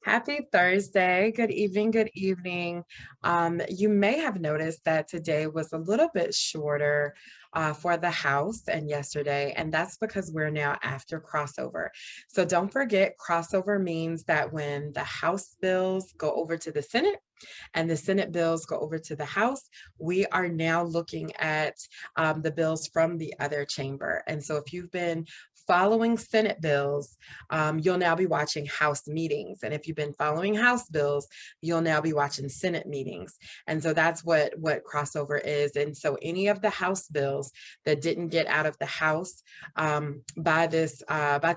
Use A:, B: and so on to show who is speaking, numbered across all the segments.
A: Happy Thursday. Good evening. Good evening. You may have noticed that today was a little bit shorter for the House and yesterday, and that's because we're now after crossover. So don't forget, crossover means that when the House bills go over to the Senate and the Senate bills go over to the House, we are now looking at the bills from the other chamber. And so if you've been following Senate bills, you'll now be watching House meetings. And if you've been following House bills, you'll now be watching Senate meetings. And so that's what crossover is. And so any of the House bills that didn't get out of the House by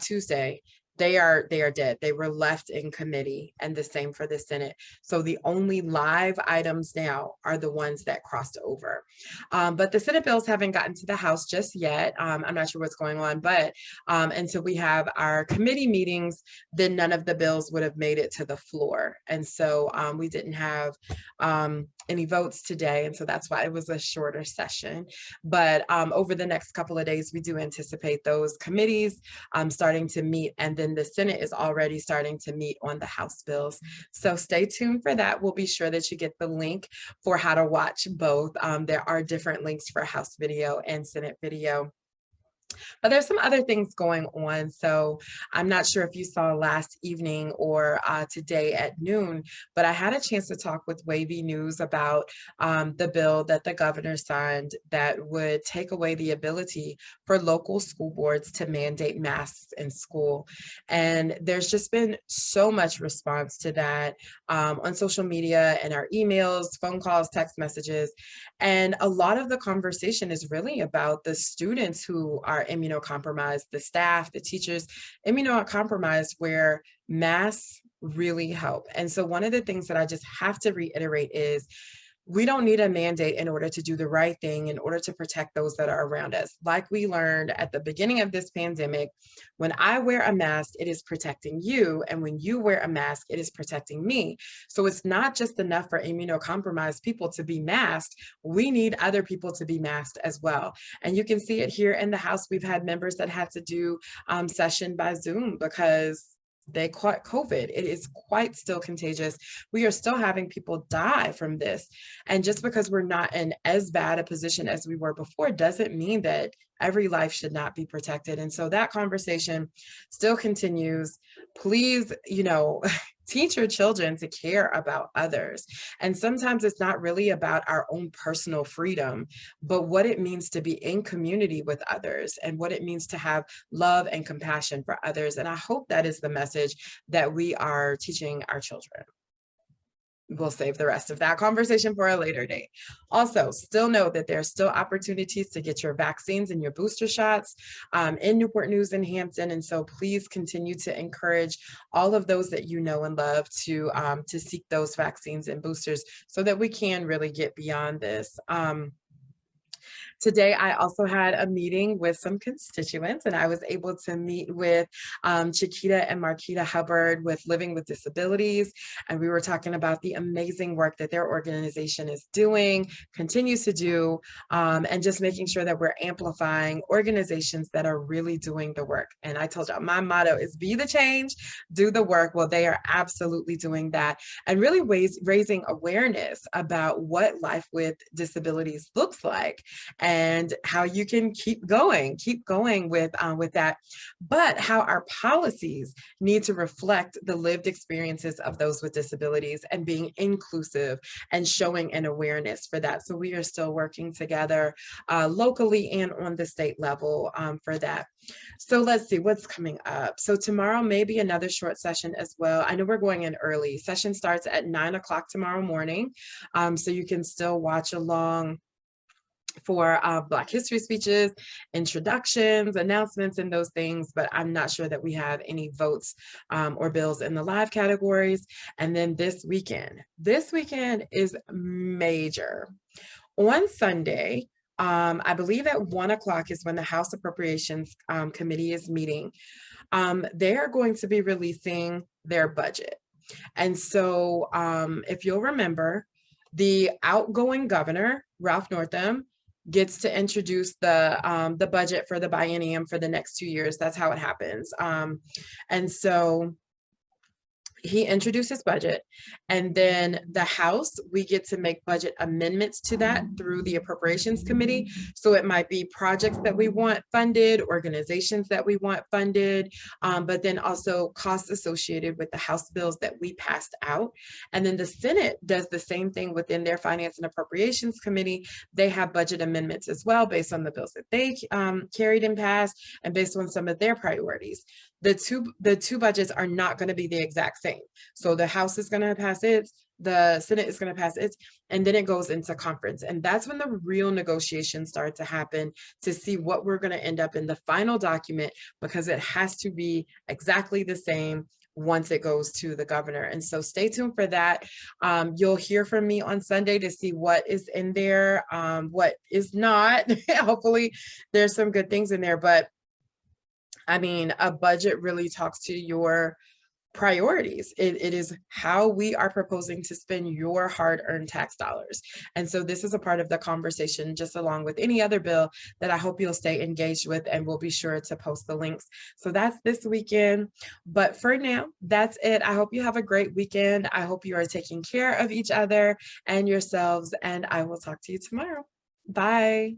A: Tuesday, they are dead. They were left in committee, and the same for the Senate. So the only live items now are the ones that crossed over. But the Senate bills haven't gotten to the House just yet. I'm not sure what's going on, but until we have our committee meetings, then none of the bills would have made it to the floor. And so we didn't have any votes today. And so that's why it was a shorter session. But over the next couple of days, we do anticipate those committees starting to meet, and then the Senate is already starting to meet on the House bills. So stay tuned for that. We'll be sure that you get the link for how to watch both. There are different links for House video and Senate video. But there's some other things going on. So I'm not sure if you saw last evening or today at noon, but I had a chance to talk with Wavy News about the bill that the governor signed that would take away the ability for local school boards to mandate masks in school. And there's just been so much response to that on social media and our emails, phone calls, text messages. And a lot of the conversation is really about the students who are immunocompromised, the staff, the teachers, immunocompromised, where masks really help. And so one of the things that I just have to reiterate is we don't need a mandate in order to do the right thing, in order to protect those that are around us. Like we learned at the beginning of this pandemic, when I wear a mask, it is protecting you. And when you wear a mask, it is protecting me. So it's not just enough for immunocompromised people to be masked. We need other people to be masked as well. And you can see it here in the House. We've had members that had to do session by Zoom because they caught COVID. It is quite still contagious. We are still having people die from this. And just because we're not in as bad a position as we were before doesn't mean that every life should not be protected. And so that conversation still continues. Please, teach your children to care about others. And sometimes it's not really about our own personal freedom, but what it means to be in community with others and what it means to have love and compassion for others. And I hope that is the message that we are teaching our children. We'll save the rest of that conversation for a later date. Also, still know that there are still opportunities to get your vaccines and your booster shots in Newport News and Hampton. And so please continue to encourage all of those that you know and love to seek those vaccines and boosters so that we can really get beyond this. Today, I also had a meeting with some constituents, and I was able to meet with Chiquita and Marquita Hubbard with Living with Disabilities. And we were talking about the amazing work that their organization is doing, continues to do, and just making sure that we're amplifying organizations that are really doing the work. And I told y'all, my motto is be the change, do the work. Well, they are absolutely doing that and really raising awareness about what life with disabilities looks like and how you can keep going with that, but how our policies need to reflect the lived experiences of those with disabilities and being inclusive and showing an awareness for that. So we are still working together locally and on the state level for that. So let's see what's coming up. So tomorrow may be another short session as well. I know we're going in early. Session starts at 9 o'clock tomorrow morning. So you can still watch along for Black History speeches, introductions, announcements, and those things, but I'm not sure that we have any votes or bills in the live categories. And then this weekend is major. On Sunday, I believe at 1 o'clock is when the House Appropriations Committee is meeting. They're going to be releasing their budget. And so if you'll remember, the outgoing governor, Ralph Northam, gets to introduce the budget for the biennium for the next 2 years. That's how it happens. And so he introduced his budget, and then the House, we get to make budget amendments to that through the Appropriations Committee. So it might be projects that we want funded, organizations that we want funded, but then also costs associated with the House bills that we passed out. And then the Senate does the same thing within their Finance and Appropriations Committee. They have budget amendments as well based on the bills that they carried and passed and based on some of their priorities. The two budgets are not going to be the exact same. So the House is going to pass its, the Senate is going to pass its, and then it goes into conference. And that's when the real negotiations start to happen to see what we're going to end up in the final document, because it has to be exactly the same once it goes to the governor. And so stay tuned for that. You'll hear from me on Sunday to see what is in there, what is not. Hopefully there's some good things in there, but I mean, a budget really talks to your priorities. It is how we are proposing to spend your hard-earned tax dollars. And so this is a part of the conversation, just along with any other bill that I hope you'll stay engaged with, and we'll be sure to post the links. So that's this weekend. But for now, that's it. I hope you have a great weekend. I hope you are taking care of each other and yourselves, and I will talk to you tomorrow. Bye.